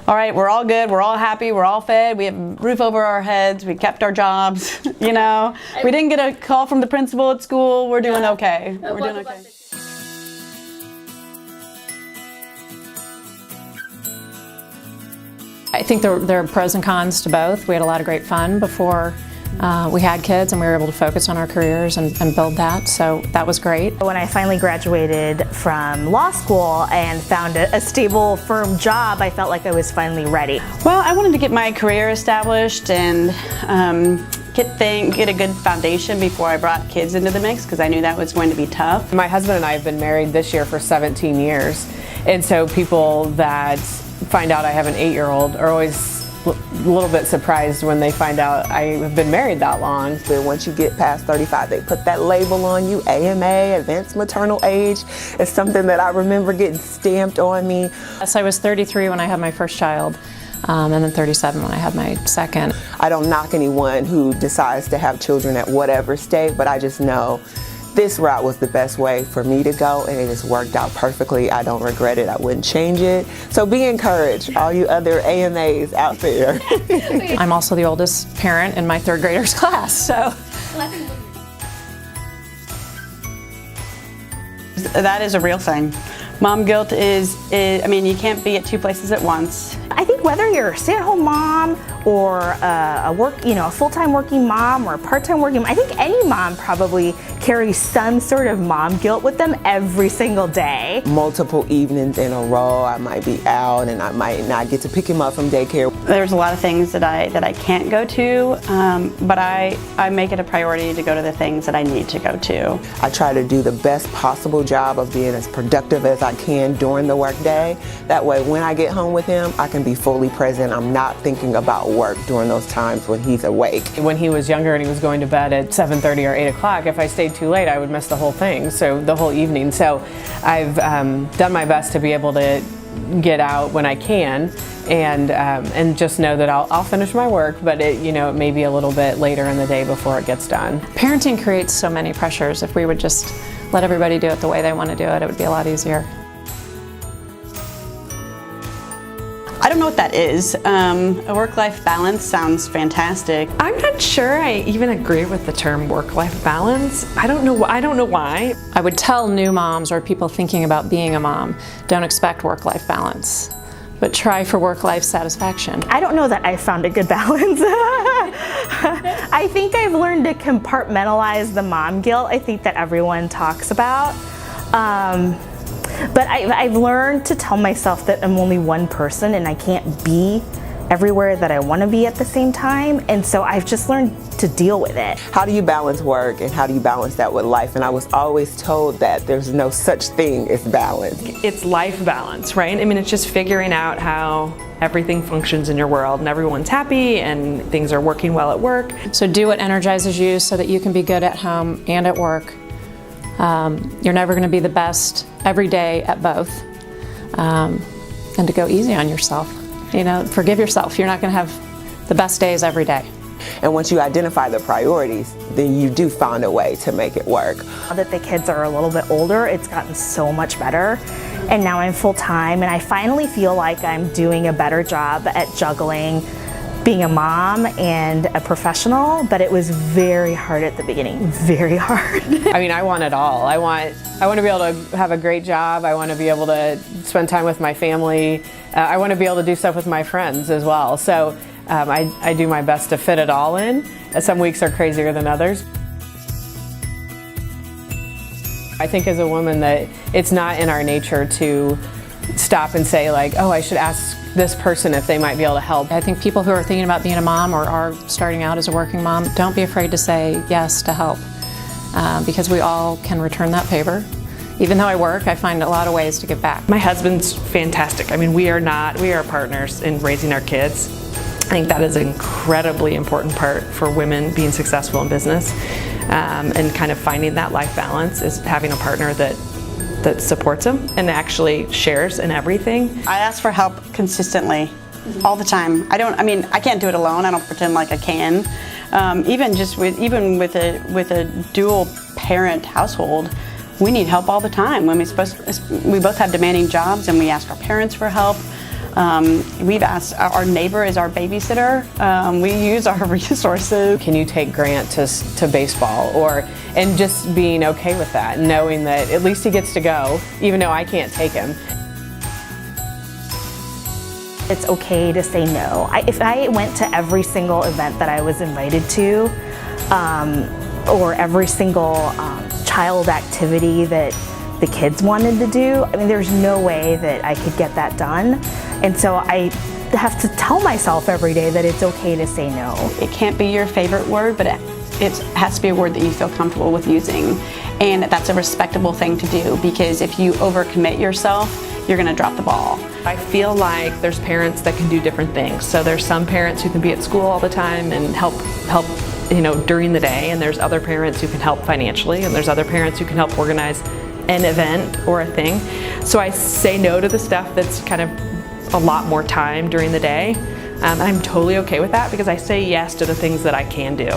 all right, we're all good, we're all happy, we're all fed, we have a roof over our heads, we kept our jobs, you know. We didn't get a call from the principal at school, we're doing okay. We're doing okay. I think there are pros and cons to both. We had a lot of great fun before we had kids, and we were able to focus on our careers and build that, so that was great. When I finally graduated from law school and found a stable, firm job, I felt like I was finally ready. Well, I wanted to get my career established and get a good foundation before I brought kids into the mix, because I knew that was going to be tough. My husband and I have been married this year for 17 years, and so people that find out I have an 8-year-old are always a little bit surprised when they find out I have been married that long. But once you get past 35, they put that label on you, AMA, advanced maternal age. It's something that I remember getting stamped on me. Yes, I was 33 when I had my first child, and then 37 when I had my second. I don't knock anyone who decides to have children at whatever stage, but I just know this route was the best way for me to go, and it has worked out perfectly. I don't regret it. I wouldn't change it. So be encouraged, all you other AMAs out there. I'm also the oldest parent in my third graders class, so. That is a real thing. Mom guilt is, I mean, you can't be at two places at once. I think whether you're a stay-at-home mom or a full-time working mom or a part-time working mom, I think any mom probably carries some sort of mom guilt with them every single day. Multiple evenings in a row, I might be out and I might not get to pick him up from daycare. There's a lot of things that I can't go to, but I make it a priority to go to the things that I need to go to. I try to do the best possible job of being as productive as I can during the workday. That way when I get home with him, I can be fully present. I'm not thinking about work during those times when he's awake. When he was younger and he was going to bed at 7:30 or 8 o'clock, if I stayed too late, I would miss the whole thing, so the whole evening. So I've done my best to be able to get out when I can, and just know that I'll finish my work, but it may be a little bit later in the day before it gets done. Parenting creates so many pressures. If we would just let everybody do it the way they want to do it, it would be a lot easier. I don't know what that is. A work-life balance sounds fantastic. I'm not sure I even agree with the term work-life balance. I don't know why. I would tell new moms or people thinking about being a mom, don't expect work-life balance, but try for work-life satisfaction. I don't know that I found a good balance. I think I've learned to compartmentalize the mom guilt. I think that everyone talks about. But I've learned to tell myself that I'm only one person and I can't be everywhere that I want to be at the same time, and so I've just learned to deal with it. How do you balance work and how do you balance that with life? And I was always told that there's no such thing as balance. It's life balance, right? I mean, it's just figuring out how everything functions in your world and everyone's happy and things are working well at work. So do what energizes you so that you can be good at home and at work. You're never going to be the best every day at both, and to go easy on yourself. Forgive yourself. You're not going to have the best days every day. And once you identify the priorities, then you do find a way to make it work. Now that the kids are a little bit older, it's gotten so much better. And now I'm full-time, and I finally feel like I'm doing a better job at juggling being a mom and a professional, but it was very hard at the beginning, very hard. I mean, I want it all. I want to be able to have a great job. I want to be able to spend time with my family. I want to be able to do stuff with my friends as well. So I do my best to fit it all in. Some weeks are crazier than others. I think as a woman that it's not in our nature to stop and say like, oh, I should ask this person if they might be able to help. I think people who are thinking about being a mom or are starting out as a working mom, don't be afraid to say yes to help, because we all can return that favor. Even though I work, I find a lot of ways to give back. My husband's fantastic. I mean, we are partners in raising our kids. I think that is an incredibly important part for women being successful in business, and kind of finding that life balance is having a partner that supports them and actually shares in everything. I ask for help consistently, all the time. I can't do it alone. I don't pretend like I can. Even with a dual parent household, we need help all the time. We both have demanding jobs, and we ask our parents for help. We've asked, our neighbor is our babysitter. We use our resources. Can you take Grant to baseball, and just being okay with that, knowing that at least he gets to go, even though I can't take him. It's okay to say no. If I went to every single event that I was invited to, or every single child activity that the kids wanted to do, I mean, there's no way that I could get that done. And so I have to tell myself every day that it's okay to say no. It can't be your favorite word, but it has to be a word that you feel comfortable with using. And that's a respectable thing to do, because if you overcommit yourself, you're going to drop the ball. I feel like there's parents that can do different things. So there's some parents who can be at school all the time and help during the day, and there's other parents who can help financially, and there's other parents who can help organize an event or a thing. So I say no to the stuff that's kind of a lot more time during the day. I'm totally okay with that, because I say yes to the things that I can do.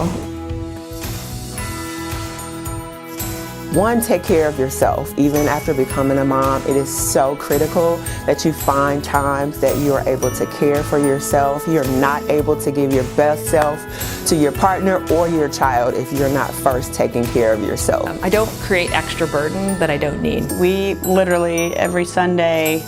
One, take care of yourself. Even after becoming a mom, it is so critical that you find times that you are able to care for yourself. You're not able to give your best self to your partner or your child if you're not first taking care of yourself. I don't create extra burden that I don't need. We literally every Sunday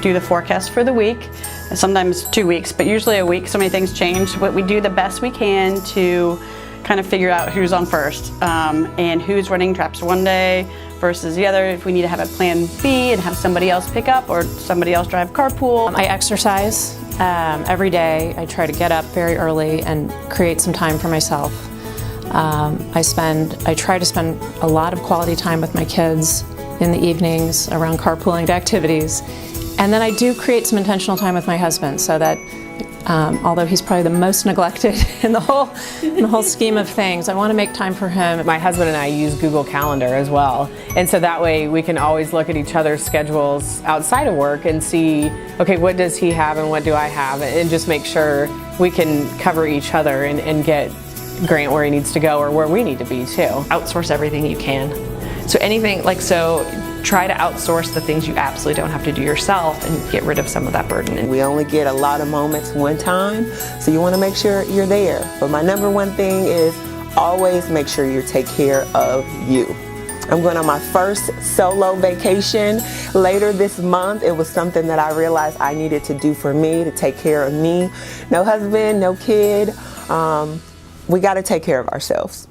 do the forecast for the week. Sometimes 2 weeks, but usually a week. So many things change. But we do the best we can to kind of figure out who's on first and who's running traps one day versus the other. If we need to have a plan B and have somebody else pick up or somebody else drive carpool. I exercise every day. I try to get up very early and create some time for myself. I try to spend a lot of quality time with my kids in the evenings around carpooling to activities. And then I do create some intentional time with my husband, so that although he's probably the most neglected in the whole scheme of things, I want to make time for him. My husband and I use Google Calendar as well, and so that way we can always look at each other's schedules outside of work and see, okay, what does he have and what do I have, and just make sure we can cover each other and get Grant where he needs to go or where we need to be too. Outsource everything you can. So anything, try to outsource the things you absolutely don't have to do yourself and get rid of some of that burden. We only get a lot of moments one time, so you want to make sure you're there. But my number one thing is always make sure you take care of you. I'm going on my first solo vacation later this month. It was something that I realized I needed to do for me, to take care of me. No husband, no kid. We got to take care of ourselves.